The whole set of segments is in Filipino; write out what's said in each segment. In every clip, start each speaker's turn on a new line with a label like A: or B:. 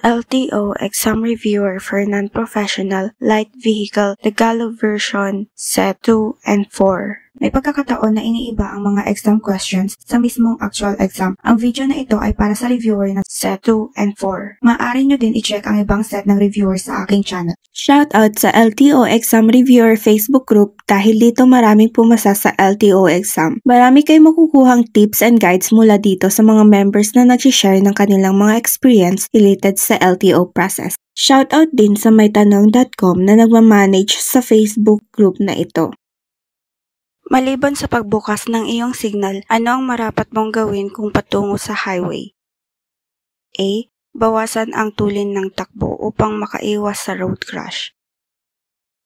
A: LTO Exam Reviewer for Non-Professional Light Vehicle Tagalog Version Set 2 and 4. May pagkakataon na iniiba ang mga exam questions sa mismong actual exam. Ang video na ito ay para sa reviewer ng Set 2 and 4. Maaari nyo din i-check ang ibang set ng reviewer sa aking channel. Shoutout sa LTO Exam Reviewer Facebook group dahil dito maraming pumasa sa LTO exam. Marami kayong makukuhang tips and guides mula dito sa mga members na nag-share ng kanilang mga experience related sa LTO process. Shoutout din sa maytanong.com na nagmamanage sa Facebook group na ito. Maliban sa pagbukas ng iyong signal, ano ang marapat mong gawin kung patungo sa highway? A. Bawasan ang tulin ng takbo upang makaiwas sa road crash.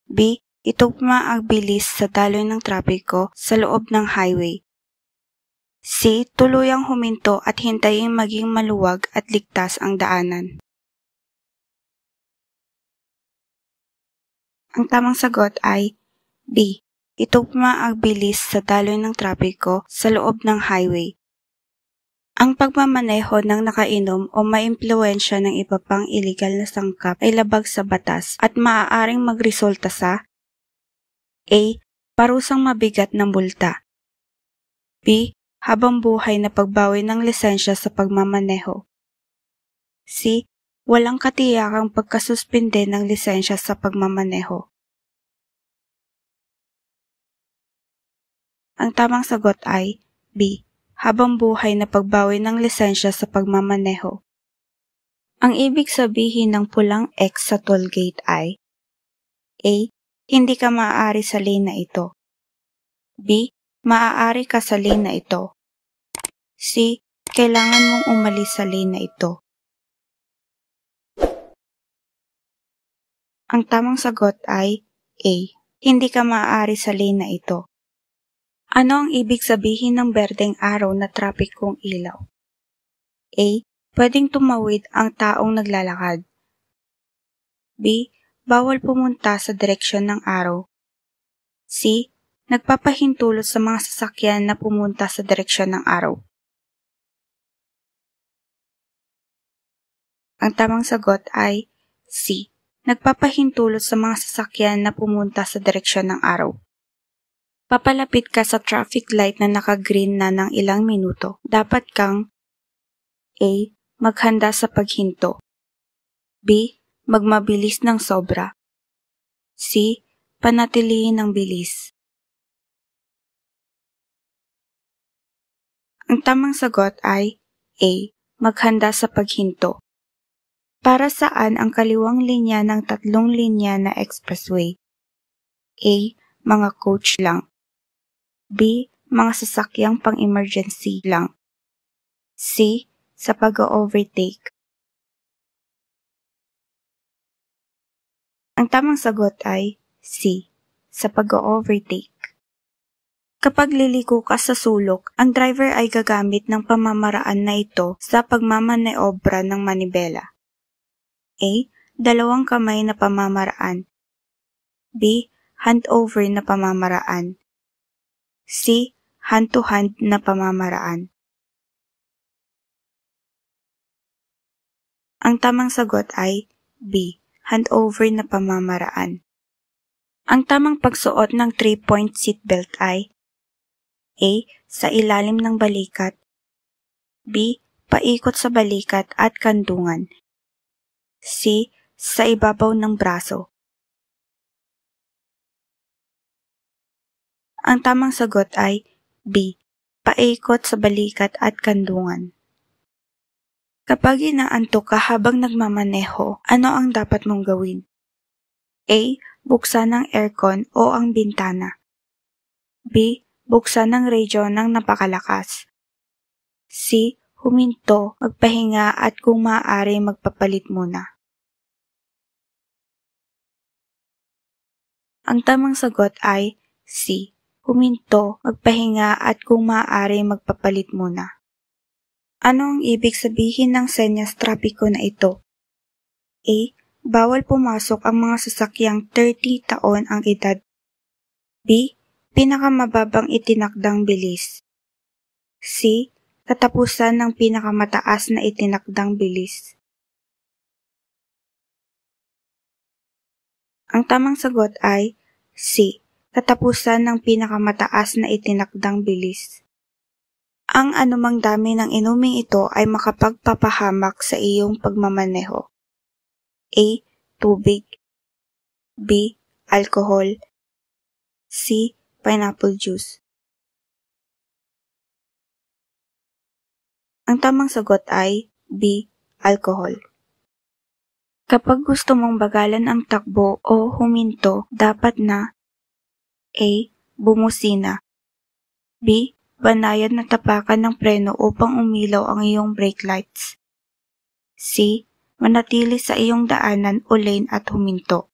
A: B. Itugma ang bilis sa daloy ng trapiko sa loob ng highway. C. Tuluyang huminto at hintayin maging maluwag at ligtas ang daanan. Ang tamang sagot ay B. Itugma ang bilis sa daloy ng trapiko sa loob ng highway. Ang pagmamaneho ng nakainom o maimpluwensya ng iba pang illegal na sangkap ay labag sa batas at maaaring magresulta sa A. Parusang mabigat ng multa. B. Habang buhay na pagbawi ng lisensya sa pagmamaneho. C. Walang katiyakang pagkasuspinde ng lisensya sa pagmamaneho. Ang tamang sagot ay B. Habang buhay na pagbawi ng lisensya sa pagmamaneho. Ang ibig sabihin ng pulang X sa toll gate ay A. Hindi ka maaari sa lane na ito. B. Maaari ka sa lane na ito. C. Kailangan mong umalis sa lane na ito. Ang tamang sagot ay A. Hindi ka maaari sa lane na ito. Ano ang ibig sabihin ng berdeng araw na trapikong ilaw? A. Pwedeng tumawid ang taong naglalakad. B. Bawal pumunta sa direksyon ng araw. C. Nagpapahintulot sa mga sasakyan na pumunta sa direksyon ng araw. Ang tamang sagot ay C. Nagpapahintulot sa mga sasakyan na pumunta sa direksyon ng araw. Papalapit ka sa traffic light na naka-green na ng ilang minuto. Dapat kang A. Maghanda sa paghinto. B. Magmabilis ng sobra. C. Panatilihin ang bilis. Ang tamang sagot ay A. Maghanda sa paghinto. Para saan ang kaliwang linya ng 3 linya na expressway? A. Mga coach lang. B. Mga sasakyang pang-emergency lang. C. Sa pag-overtake. Ang tamang sagot ay C. Sa pag-overtake. Kapag liliko ka sa sulok, ang driver ay gagamit ng pamamaraan na ito sa pagmamaneobra ng manibela. A. Dalawang kamay na pamamaraan. B. Handover na pamamaraan. C. Hand-to-hand na pamamaraan. Ang tamang sagot ay B. Handover na pamamaraan. Ang tamang pagsuot ng 3-point seatbelt ay A. Sa ilalim ng balikat. B. Paikot sa balikat at kandungan. C. Sa ibabaw ng braso. Ang tamang sagot ay B. Paikot sa balikat at kandungan. Kapag inaantok ka habang nagmamaneho, ano ang dapat mong gawin? A. Buksan ang aircon o ang bintana. B. Buksan ang radyo ng napakalakas. C. Huminto, magpahinga at kung maaari magpapalit muna. Ang tamang sagot ay C. Huminto, magpahinga at kung maaari magpapalit muna. Ano ang ibig sabihin ng senyas trapiko na ito? A. Bawal pumasok ang mga sasakyang 30 taon ang edad. B. Pinakamababang itinakdang bilis. C. Katapusan ng pinakamataas na itinakdang bilis. Ang tamang sagot ay C. Katapusan ng pinakamataas na itinakdang bilis. Ang anumang dami ng inuming ito ay makapagpapahamak sa iyong pagmamaneho. A. Tubig. B. Alcohol. C. Pineapple juice. Ang tamang sagot ay B. Alcohol. Kapag gusto mong bagalan ang takbo o huminto, dapat na A. Bumusina. B. Banayad na tapakan ng preno upang umilaw ang iyong brake lights. C. Manatili sa iyong daanan o lane at huminto.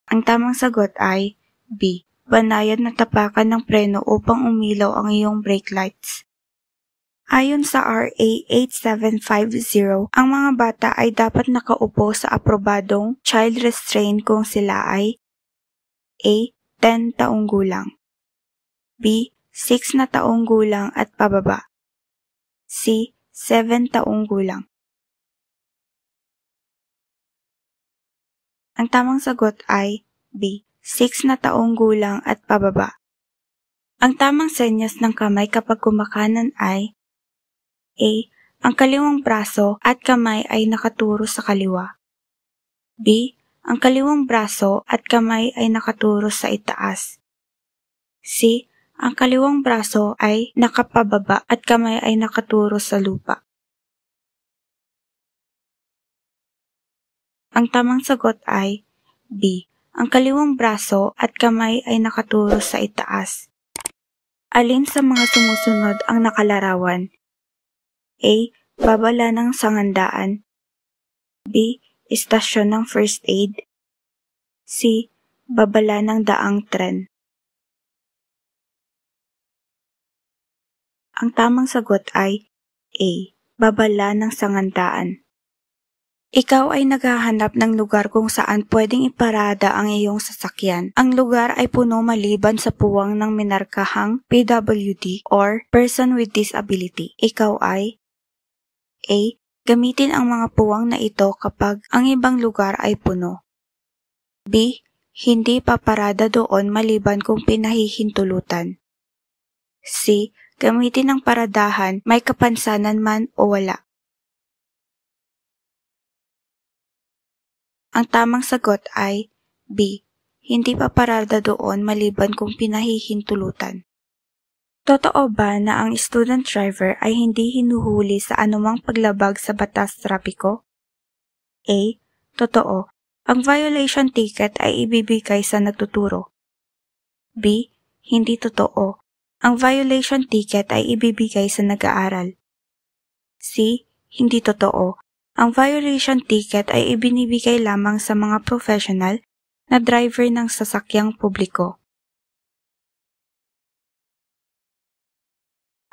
A: Ang tamang sagot ay B. Banayad na tapakan ng preno upang umilaw ang iyong brake lights. Ayon sa RA 8750, ang mga bata ay dapat nakaupo sa aprobadong child restraint kung sila ay A. 10 taong gulang, B. 6 na taong gulang at pababa, C. 7 taong gulang. Ang tamang sagot ay B. 6 na taong gulang at pababa. Ang tamang senyas ng kamay kapag kumakanan ay A. Ang kaliwang braso at kamay ay nakaturo sa kaliwa. B. Ang kaliwang braso at kamay ay nakaturo sa itaas. C. Ang kaliwang braso ay nakapababa at kamay ay nakaturo sa lupa. Ang tamang sagot ay B. Ang kaliwang braso at kamay ay nakaturo sa itaas. Alin sa mga sumusunod ang nakalarawan? A. Babala ng sangandaan. B. Istasyon ng first aid. C. Babala ng daang tren. Ang tamang sagot ay A. Babala ng sangandaan. Ikaw ay naghahanap ng lugar kung saan pwedeng iparada ang iyong sasakyan. Ang lugar ay puno maliban sa puwang ng minarkahang PWD or Person with Disability. Ikaw ay A. Gamitin ang mga puwang na ito kapag ang ibang lugar ay puno. B. Hindi paparada doon maliban kung pinahihintulutan. C. Gamitin ang paradahan may kapansanan man o wala. Ang tamang sagot ay B. Hindi paparada doon maliban kung pinahihintulutan. Totoo ba na ang student driver ay hindi hinuhuli sa anumang paglabag sa batas trapiko? A. Totoo. Ang violation ticket ay ibibigay sa nagtuturo. B. Hindi totoo. Ang violation ticket ay ibibigay sa nag-aaral. C. Hindi totoo. Ang violation ticket ay ibinibigay lamang sa mga professional na driver ng sasakyang publiko.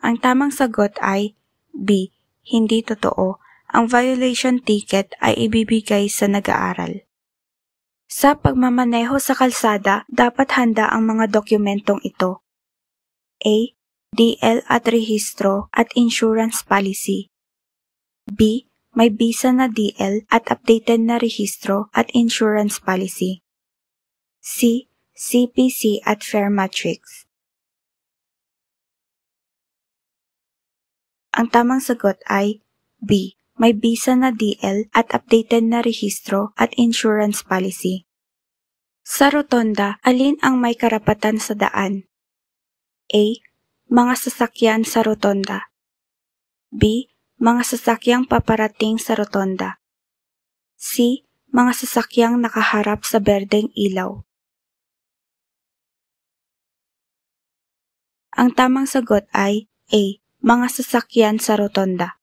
A: Ang tamang sagot ay B. Hindi totoo. Ang violation ticket ay ibibigay sa nag-aaral. Sa pagmamaneho sa kalsada, dapat handa ang mga dokumentong ito. A. DL at rehistro at insurance policy. B. May bisa na DL at updated na rehistro at insurance policy. C. CPC at fare matrix. Ang tamang sagot ay B. May bisa na DL at updated na rehistro at insurance policy. Sa rotonda, alin ang may karapatan sa daan? A. Mga sasakyan sa rotonda. B. Mga sasakyang paparating sa rotonda. C. Mga sasakyang nakaharap sa berdeng ilaw. Ang tamang sagot ay A. Mga sasakyan sa rotonda.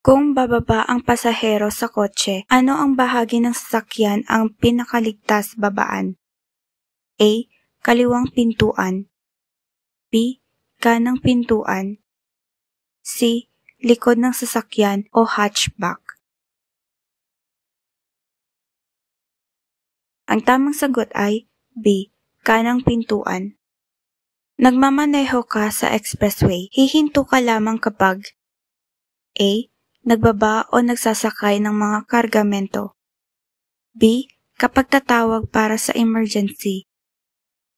A: Kung bababa ang pasahero sa kotse, ano ang bahagi ng sasakyan ang pinakaligtas babaan? A. Kaliwang pintuan. B. Kanang pintuan. C. Likod ng sasakyan o hatchback. Ang tamang sagot ay B. Kanang pintuan. Nagmamaneho ka sa expressway, hihinto ka lamang kapag A. nagbaba o nagsasakay ng mga kargamento. B. Kapag tatawag para sa emergency.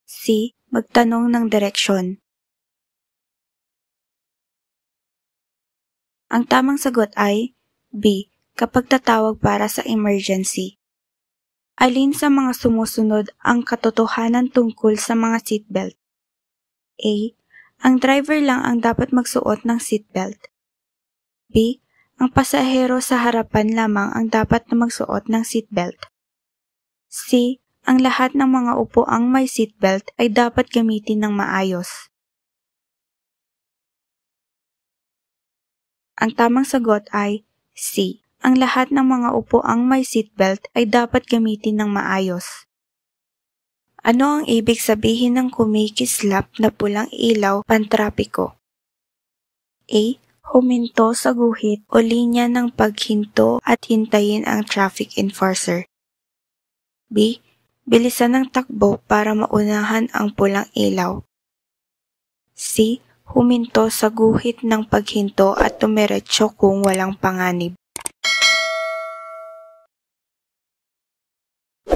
A: C. Magtanong ng direksyon. Ang tamang sagot ay B. Kapag tatawag para sa emergency. Alin sa mga sumusunod ang katotohanan tungkol sa mga seatbelt? A. Ang driver lang ang dapat magsuot ng seatbelt. B. Ang pasahero sa harapan lamang ang dapat na magsuot ng seatbelt. C. Ang lahat ng mga upuang may seatbelt ay dapat gamitin ng maayos. Ang tamang sagot ay C. Ang lahat ng mga upuang may seatbelt ay dapat gamitin ng maayos. Ano ang ibig sabihin ng kumikislap na pulang ilaw pantrapiko? A. Huminto sa guhit o linya ng paghinto at hintayin ang traffic enforcer. B. Bilisan ng takbo para maunahan ang pulang ilaw. C. Huminto sa guhit ng paghinto at tumiretso kung walang panganib.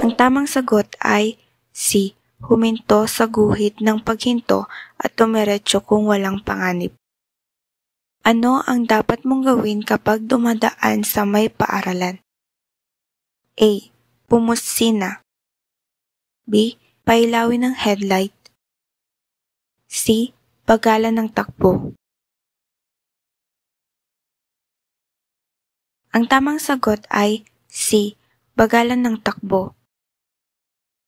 A: Ang tamang sagot ay C. Huminto sa guhit ng paghinto at tumiretso kung walang panganib. Ano ang dapat mong gawin kapag dumadaan sa may paaralan? A. Pumusina. B. Pailawin ng headlight. C. Bagalan ng takbo. Ang tamang sagot ay C. Bagalan ng takbo.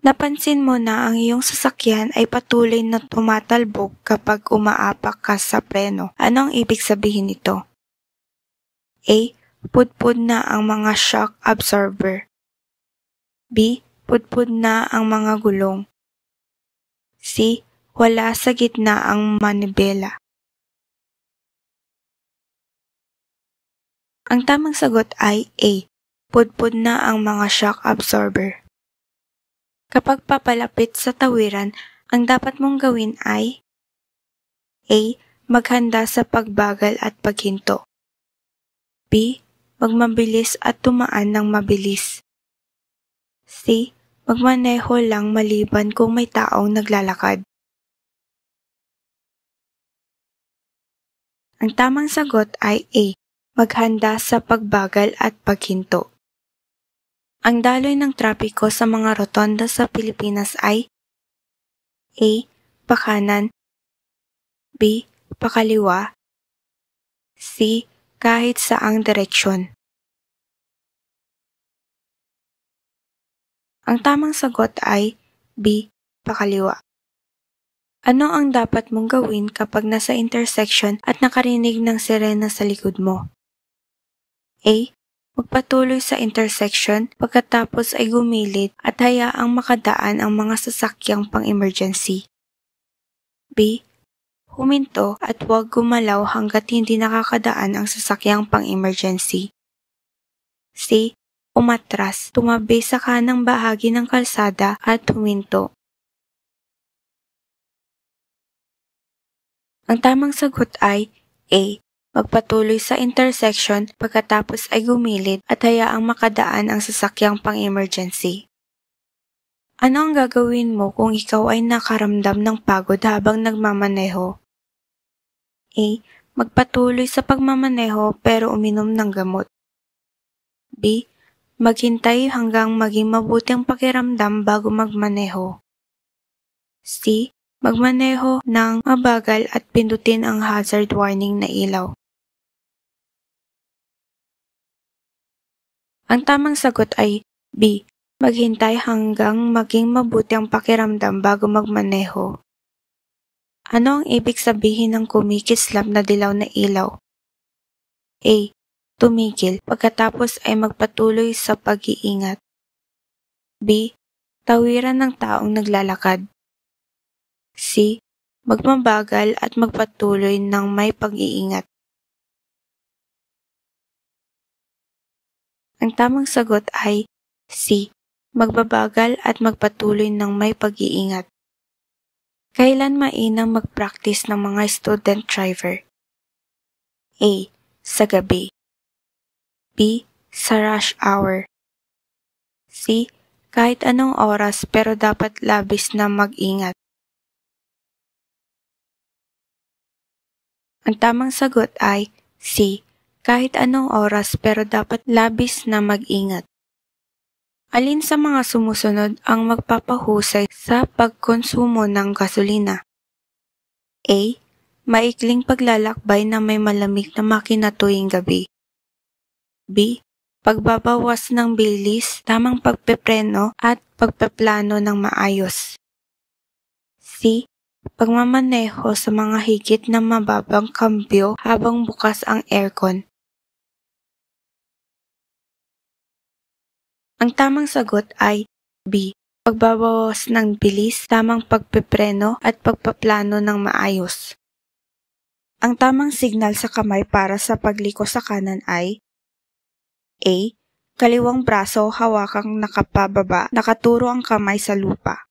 A: Napansin mo na ang iyong sasakyan ay patuloy na tumatalbog kapag umaapak ka sa preno. Ano ang ibig sabihin nito? A. Pudpud na ang mga shock absorber. B. Pudpud na ang mga gulong. C. Wala sa gitna ang manibela. Ang tamang sagot ay A. Pudpud na ang mga shock absorber. Kapag papalapit sa tawiran, ang dapat mong gawin ay A. Maghanda sa pagbagal at paghinto. B. Magmabilis at tumaan ng mabilis. C. Magmaneho lang maliban kung may taong naglalakad. Ang tamang sagot ay A. Maghanda sa pagbagal at paghinto. Ang daloy ng trapiko sa mga rotonda sa Pilipinas ay A. Pakanan. B. Pakaliwa. C. Kahit saang direksyon. Ang tamang sagot ay B. Pakaliwa. Ano ang dapat mong gawin kapag nasa intersection at nakarinig ng sirena sa likod mo? A. Magpatuloy sa intersection pagkatapos ay gumilid at hayaang makadaan ang mga sasakyang pang-emergency. B. Huminto at huwag gumalaw hanggat hindi nakakadaan ang sasakyang pang-emergency. C. Umatras, tumabi sa kanang bahagi ng kalsada at huminto. Ang tamang sagot ay A. Magpatuloy sa intersection pagkatapos ay gumilid at hayaang makadaan ang sasakyang pang-emergency. Ano ang gagawin mo kung ikaw ay nakaramdam ng pagod habang nagmamaneho? A. Magpatuloy sa pagmamaneho pero uminom ng gamot. B. Maghintay hanggang maging mabuti ang pakiramdam bago magmaneho. C. Magmaneho ng mabagal at pindutin ang hazard warning na ilaw. Ang tamang sagot ay B. Maghintay hanggang maging mabuti ang pakiramdam bago magmaneho. Ano ang ibig sabihin ng kumikislap na dilaw na ilaw? A. Tumigil pagkatapos ay magpatuloy sa pag-iingat. B. Tawiran ng taong naglalakad. C. Magmabagal at magpatuloy ng may pag-iingat. Ang tamang sagot ay C. Magbabagal at magpatuloy ng may pag-iingat. Kailan mainam mag-practice ng mga student driver? A. Sa gabi. B. Sa rush hour. C. Kahit anong oras pero dapat labis na mag-ingat. Ang tamang sagot ay C. Kahit anong oras pero dapat labis na mag-ingat. Alin sa mga sumusunod ang magpapahusay sa pagkonsumo ng gasolina? A. Maikling paglalakbay na may malamig na makina tuwing gabi. B. Pagbabawas ng bilis, tamang pagpepreno at pagpeplano ng maayos. C. Pagmamaneho sa mga higit na mababang kambyo habang bukas ang aircon. Ang tamang sagot ay B. Pagbabawas ng bilis, tamang pagpepreno at pagpaplano ng maayos. Ang tamang signal sa kamay para sa pagliko sa kanan ay A. Kaliwang braso hawakang nakapababa, nakaturo ang kamay sa lupa.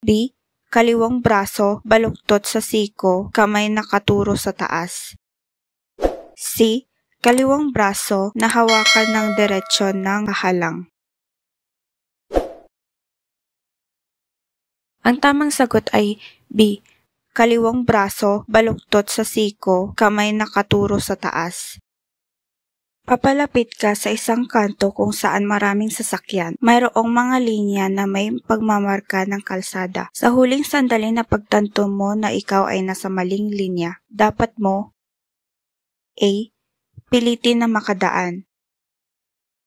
A: B. Kaliwang braso baluktot sa siko, kamay nakaturo sa taas. C. Kaliwang braso na hawakan ng diretsyon ng kahalang. Ang tamang sagot ay B. Kaliwang braso baluktot sa siko, kamay nakaturo sa taas. Papalapit ka sa isang kanto kung saan maraming sasakyan. Mayroong mga linya na may pagmamarka ng kalsada. Sa huling sandali na pagtanto mo na ikaw ay nasa maling linya, dapat mo A. Pilitin na makadaan.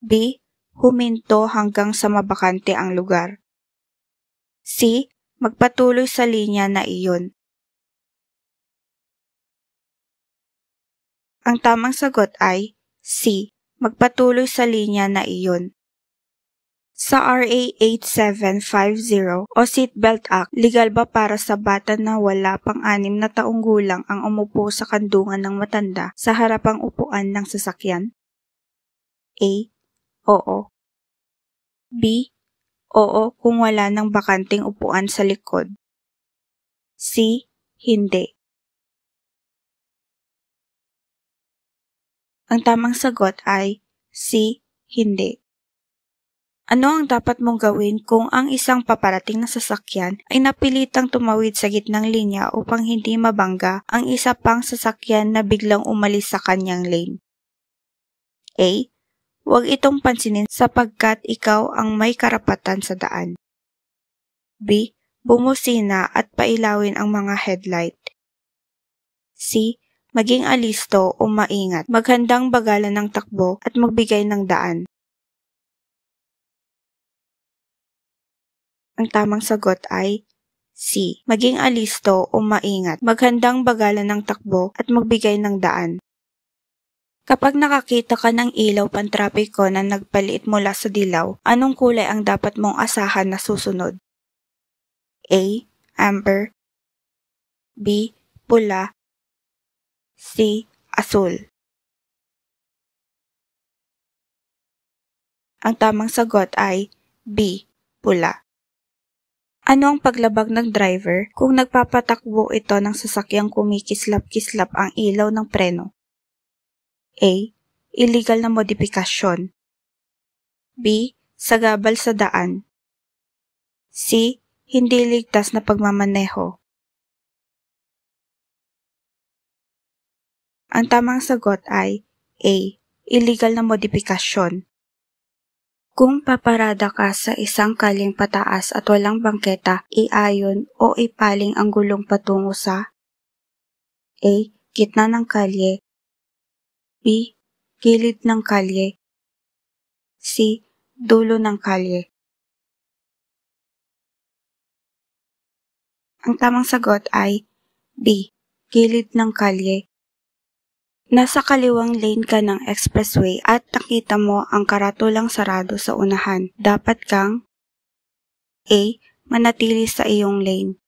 A: B. Huminto hanggang sa mabakante ang lugar. C. Magpatuloy sa linya na iyon. Ang tamang sagot ay C. Magpatuloy sa linya na iyon. Sa RA 8750 o Seatbelt Act, legal ba para sa bata na wala pang 6 na taong gulang ang umupo sa kandungan ng matanda sa harapang upuan ng sasakyan? A. Oo. B. Oo kung wala ng bakanting upuan sa likod. C. Hindi. Ang tamang sagot ay C. Hindi. Ano ang dapat mong gawin kung ang isang paparating na sasakyan ay napilitang tumawid sa gitnang linya upang hindi mabangga ang isa pang sasakyan na biglang umalis sa kanyang lane? A. Huwag itong pansinin sapagkat ikaw ang may karapatan sa daan. B. Bumusina at pailawin ang mga headlight. C. Maging alisto o maingat, maghandang bagalan ng takbo at magbigay ng daan. Ang tamang sagot ay C. Maging alisto o maingat, maghandang bagalan ng takbo at magbigay ng daan. Kapag nakakita ka ng ilaw pantrapiko na nagpaliit mula sa dilaw, anong kulay ang dapat mong asahan na susunod? A. Amber. B. Pula. C. Asul. Ang tamang sagot ay B. Pula. Ano ang paglabag ng driver kung nagpapatakbo ito ng sasakyang kumikislap-kislap ang ilaw ng preno? A. Illegal na modifikasyon. B. Sagabal sa daan. C. Hindi ligtas na pagmamaneho. Ang tamang sagot ay A. Illegal na modifikasyon. Kung paparada ka sa isang kalyeng pataas at walang bangketa, iayon o ipaling ang gulong patungo sa A. Gitna ng kalye. B. Gilid ng kalye. C. Dulo ng kalye. Ang tamang sagot ay B. Gilid ng kalye. Nasa kaliwang lane ka ng expressway at nakita mo ang karatulang sarado sa unahan. Dapat kang A. Manatili sa iyong lane.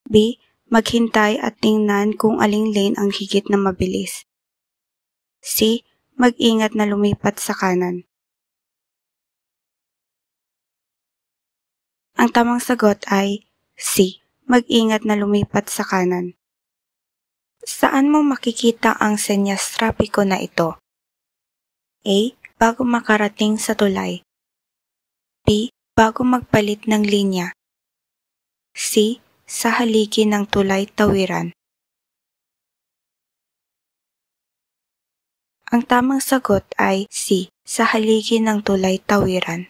A: B. Maghintay at tingnan kung aling lane ang higit na mabilis. C. Mag-ingat na lumipat sa kanan. Ang tamang sagot ay C. Mag-ingat na lumipat sa kanan. Saan mo makikita ang senyas trapiko na ito? A. Bago makarating sa tulay. B. Bago magpalit ng linya. C. Sa haligi ng tulay tawiran. Ang tamang sagot ay C. Sa haligi ng tulay tawiran.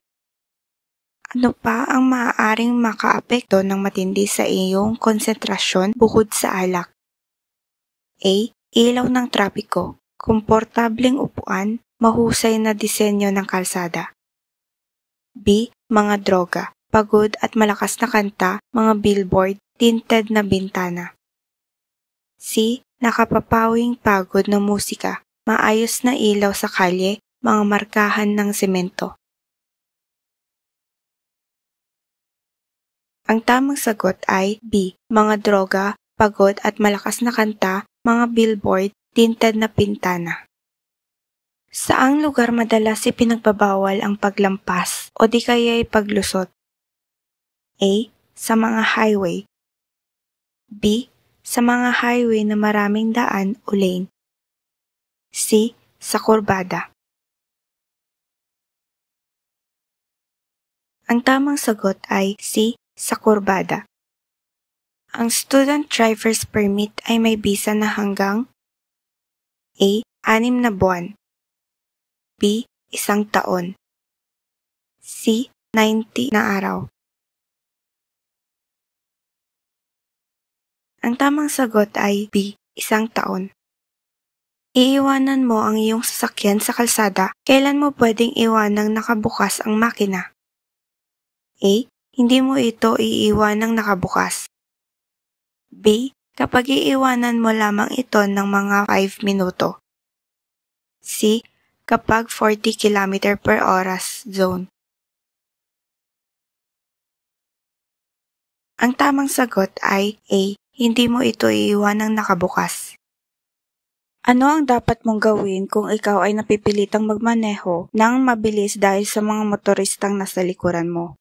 A: Ano pa ang maaaring makaapekto ng matindi sa iyong konsentrasyon bukod sa alak? A. Ilaw ng trapiko, komportableng upuan, mahusay na disenyo ng kalsada. B. Mga droga, pagod at malakas na kanta, mga billboard, tinted na bintana. C. Nakapapawing pagod na musika, maayos na ilaw sa kalye, mga markahan ng semento. Ang tamang sagot ay B. Mga droga, pagod at malakas na kanta, mga billboard, tinted na pintana. Saang lugar madalas ipinagbabawal ang paglampas o di kaya'y paglusot? A. Sa mga highway. B. Sa mga highway na maraming daan o lane. C. Sa kurbada. Ang tamang sagot ay C. Sa kurbada. Ang student driver's permit ay may bisa na hanggang A. 6 na buwan. B. 1 taon. C. 90 na araw. Ang tamang sagot ay B. 1 taon. Iiwanan mo ang iyong sasakyan sa kalsada, kailan mo pwedeng iwanang nakabukas ang makina? A. Hindi mo ito iiwanang nakabukas. B. Kapag iiwanan mo lamang ito ng mga 5 minuto. C. Kapag 40 km per oras zone. Ang tamang sagot ay A. Hindi mo ito iiwanang nakabukas. Ano ang dapat mong gawin kung ikaw ay napipilitang magmaneho ng mabilis dahil sa mga motoristang nasa likuran mo?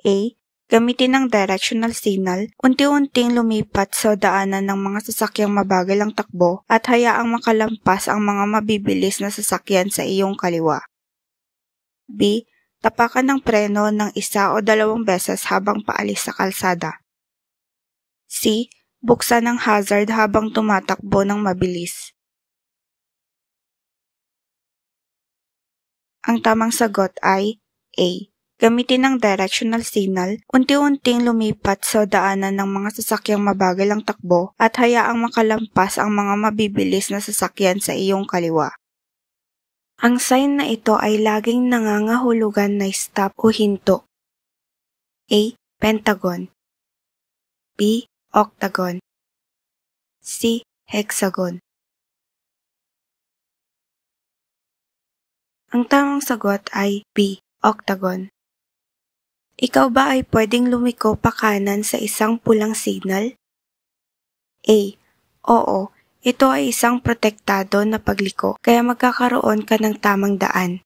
A: A. Gamitin ang directional signal, unti-unting lumipat sa daanan ng mga sasakyang mabagal ang takbo at hayaang makalampas ang mga mabibilis na sasakyan sa iyong kaliwa. B. Tapakan ng preno ng 1 o 2 beses habang paalis sa kalsada. C. Buksan ang hazard habang tumatakbo ng mabilis. Ang tamang sagot ay A. Gamitin ang directional signal, unti-unting lumipat sa daanan ng mga sasakyang mabagal ang takbo at hayaang makalampas ang mga mabibilis na sasakyan sa iyong kaliwa. Ang sign na ito ay laging nangangahulugan na stop o hinto. A. Pentagon. B. Octagon. C. Hexagon. Ang tamang sagot ay B. Octagon. Ikaw ba ay pwedeng lumiko pa kanan sa isang pulang signal? A. Oo, ito ay isang protektado na pagliko kaya magkakaroon ka ng tamang daan.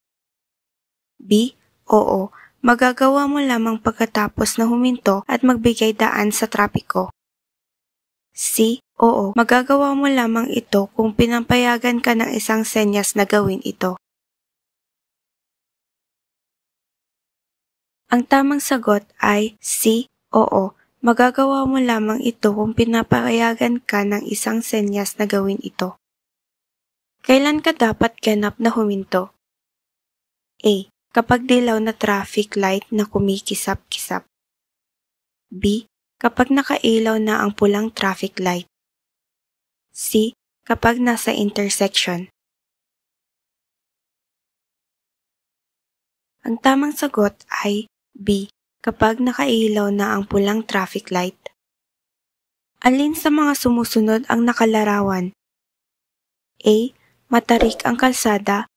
A: B. Oo, magagawa mo lamang pagkatapos na huminto at magbigay daan sa trapiko. C. Oo, magagawa mo lamang ito kung pinapayagan ka ng isang senyas na gawin ito. Ang tamang sagot ay C. Oo, magagawa mo lamang ito kung pinapayagan ka ng isang senyas na gawin ito. Kailan ka dapat ganap na huminto? A. Kapag dilaw na traffic light na kumikisap-kisap. B. Kapag nakailaw na ang pulang traffic light. C. Kapag nasa intersection. Ang tamang sagot ay B. Kapag nakailaw na ang pulang traffic light. Alin sa mga sumusunod ang nakalarawan? A. Matarik ang kalsada.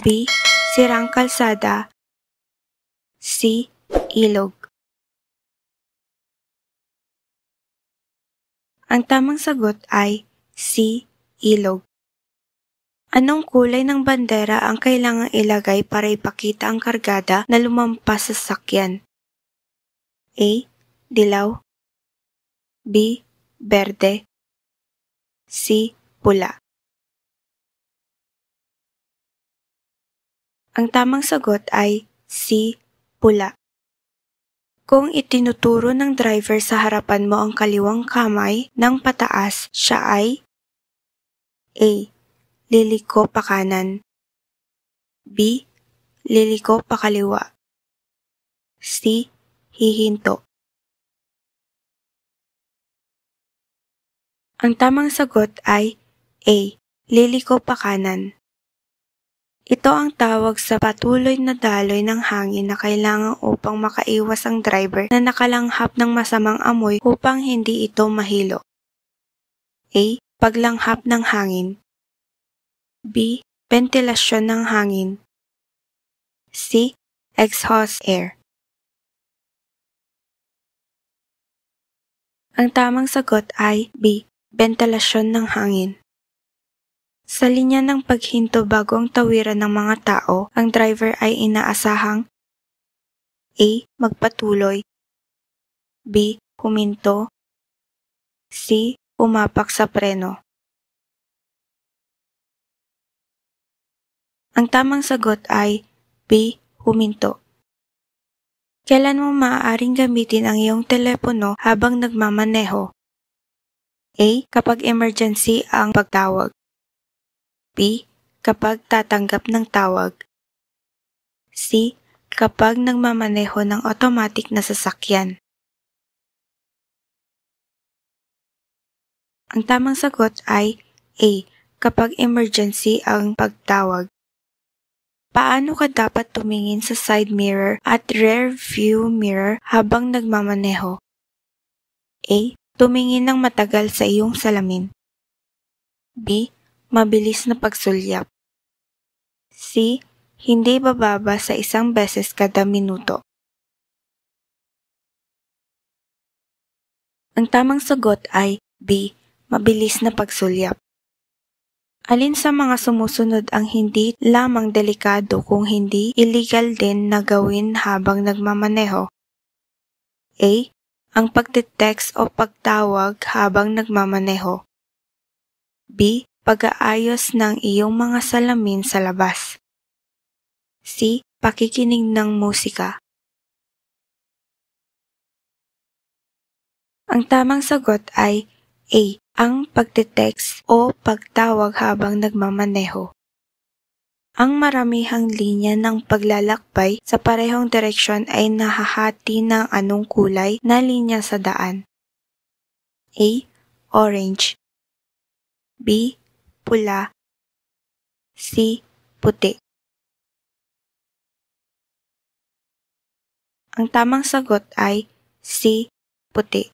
A: B. Sirang kalsada. C. Ilog. Ang tamang sagot ay C. Ilog. Anong kulay ng bandera ang kailangang ilagay para ipakita ang kargada na lumampas sa sasakyan? A. Dilaw. B. Berde. C. Pula. Ang tamang sagot ay C. Pula. Kung itinuturo ng driver sa harapan mo ang kaliwang kamay ng pataas, siya ay A. Liliko pa kanan, B. Liliko pa kaliwa, C. Hihinto. Ang tamang sagot ay A. Liliko pa kanan. Ito ang tawag sa patuloy na daloy ng hangin na kailangan upang makaiwas ang driver na nakalanghap ng masamang amoy upang hindi ito mahilo. A. Paglanghap ng hangin, B. Ventilasyon ng hangin, C. Exhaust air. Ang tamang sagot ay B. Ventilasyon ng hangin. Sa linya ng paghinto bago ang tawiran ng mga tao, ang driver ay inaasahang A. Magpatuloy, B. Huminto, C. Pumapak sa preno. Ang tamang sagot ay B. Huminto. Kailan mo maaaring gamitin ang iyong telepono habang nagmamaneho? A. Kapag emergency ang pagtawag, B. Kapag tatanggap ng tawag, C. Kapag nagmamaneho ng automatic na sasakyan. Ang tamang sagot ay A. Kapag emergency ang pagtawag. Paano ka dapat tumingin sa side mirror at rear view mirror habang nagmamaneho? A. Tumingin ng matagal sa iyong salamin, B. Mabilis na pagsulyap, C. Hindi bababa sa 1 beses kada minuto. Ang tamang sagot ay B. Mabilis na pagsulyap. Alin sa mga sumusunod ang hindi lamang delikado kung hindi illegal din na gawin habang nagmamaneho? A. Ang pagte-text o pagtawag habang nagmamaneho, B. Pag-aayos ng iyong mga salamin sa labas, C. Pakikinig ng musika. Ang tamang sagot ay A. Ang pagte-text o pagtawag habang nagmamaneho. Ang maramihang linya ng paglalakbay sa parehong direksyon ay nahahati ng anong kulay na linya sa daan? A. Orange, B. Pula, C. Puti. Ang tamang sagot ay C. Puti.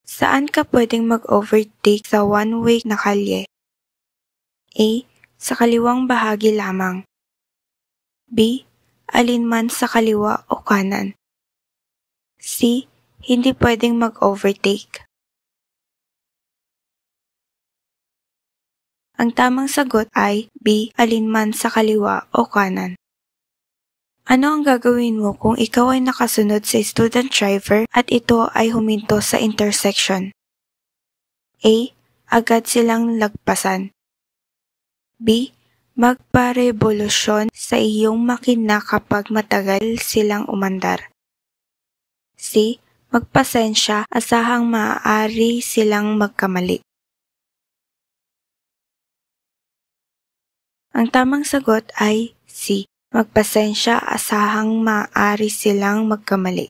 A: Saan ka pwedeng mag-overtake sa one-way na kalye? A. Sa kaliwang bahagi lamang, B. Alinman sa kaliwa o kanan, C. Hindi pwedeng mag-overtake. Ang tamang sagot ay B. Alinman sa kaliwa o kanan. Ano ang gagawin mo kung ikaw ay nakasunod sa student driver at ito ay huminto sa intersection? A. Agad silang lagpasan, B. Magpa-revolusyon sa iyong makina kapag matagal silang umandar, C. Magpasensya, asahang maaari silang magkamali. Ang tamang sagot ay C. Magpasensya, asahang maaari silang magkamali.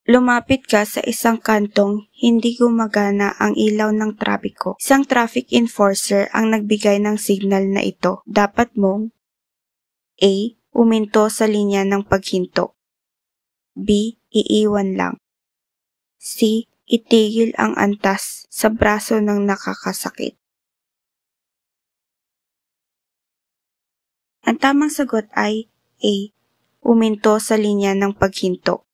A: Lumapit ka sa isang kantong hindi gumagana ang ilaw ng trapiko. Isang traffic enforcer ang nagbigay ng signal na ito. Dapat mong A. Uminto sa linya ng paghinto, B. Iiwan lang, C. Itigil ang antas sa braso ng nakakasakit. Ang tamang sagot ay A. Uminto sa linya ng paghinto.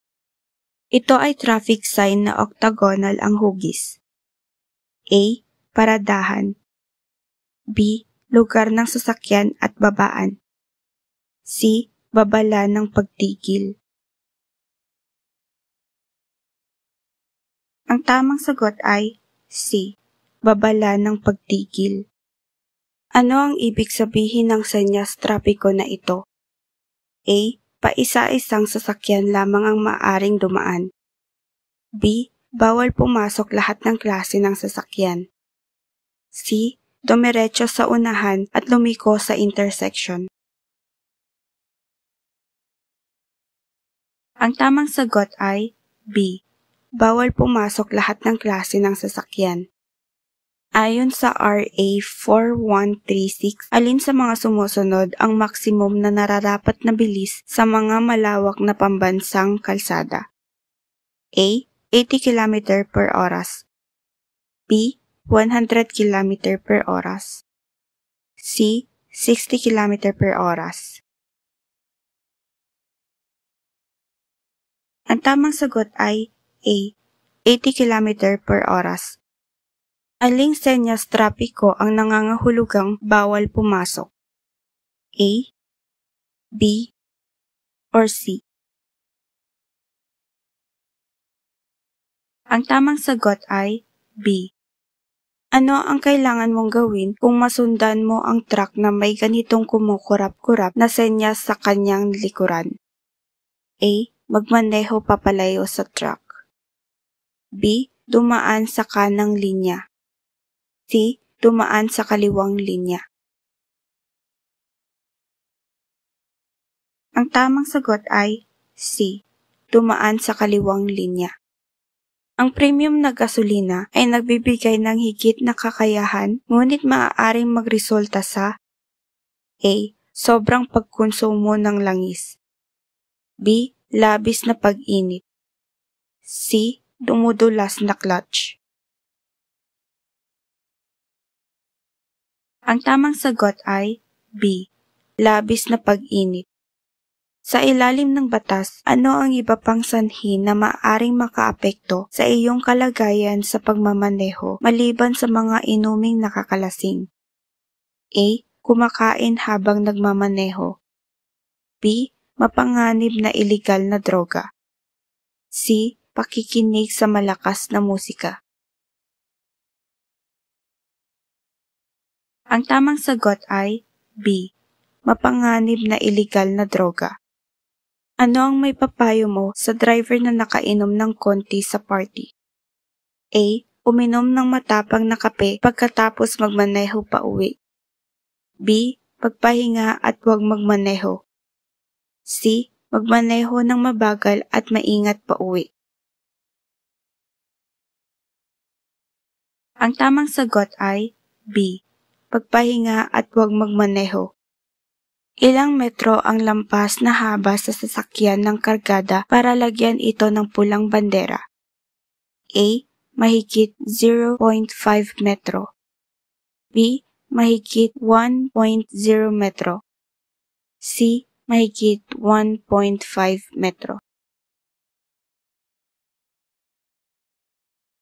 A: Ito ay traffic sign na octagonal ang hugis. A. Paradahan, B. Lugar ng sasakyan at babaan, C. Babala ng pagtigil. Ang tamang sagot ay C. Babala ng pagtigil. Ano ang ibig sabihin ng senyas trapiko na ito? A. Paisa-isang sasakyan lamang ang maaaring dumaan. B. Bawal pumasok lahat ng klase ng sasakyan. C. Dumiretso sa unahan at lumiko sa intersection. Ang tamang sagot ay B. Bawal pumasok lahat ng klase ng sasakyan. Ayon sa RA 4136, alin sa mga sumusunod ang maksimum na nararapat na bilis sa mga malawak na pambansang kalsada? A. 80 km per oras. B. 100 km per oras. C. 60 km per oras. Ang tamang sagot ay A. 80 km per oras. Aling senyas trapiko ang nangangahulugang bawal pumasok? A, B, or C? Ang tamang sagot ay B. Ano ang kailangan mong gawin kung masundan mo ang truck na may ganitong kumukurap-kurap na senyas sa kanyang likuran? A. Magmaneho papalayo sa truck. B. Dumaan sa kanang linya. C. Dumaan sa kaliwang linya. Ang tamang sagot ay C. Dumaan sa kaliwang linya. Ang premium na gasolina ay nagbibigay ng higit na kakayahan, ngunit maaaring magresulta sa A. Sobrang pagkonsumo ng langis. B. Labis na pag-init. C. Dumudulas na clutch. Ang tamang sagot ay B. Labis na pag-init. Sa ilalim ng batas, ano ang iba pang sanhi na maaaring makaapekto sa iyong kalagayan sa pagmamaneho maliban sa mga inuming nakakalasing? A. Kumakain habang nagmamaneho. B. Mapanganib na iligal na droga. C. Pakikinig sa malakas na musika. Ang tamang sagot ay B. Mapanganib na iligal na droga. Ano ang may papayo mo sa driver na nakainom ng konti sa party? A. Uminom ng matapang na kape pagkatapos magmaneho pa uwi. B. Pagpahinga at huwag magmaneho. C. Magmaneho ng mabagal at maingat pa uwi. Ang tamang sagot ay B. Pagpahinga at huwag magmaneho. Ilang metro ang lampas na haba sa sasakyan ng kargada para lagyan ito ng pulang bandera? A. Mahigit 0.5 metro. B. Mahigit 1.0 metro. C. Mahigit 1.5 metro.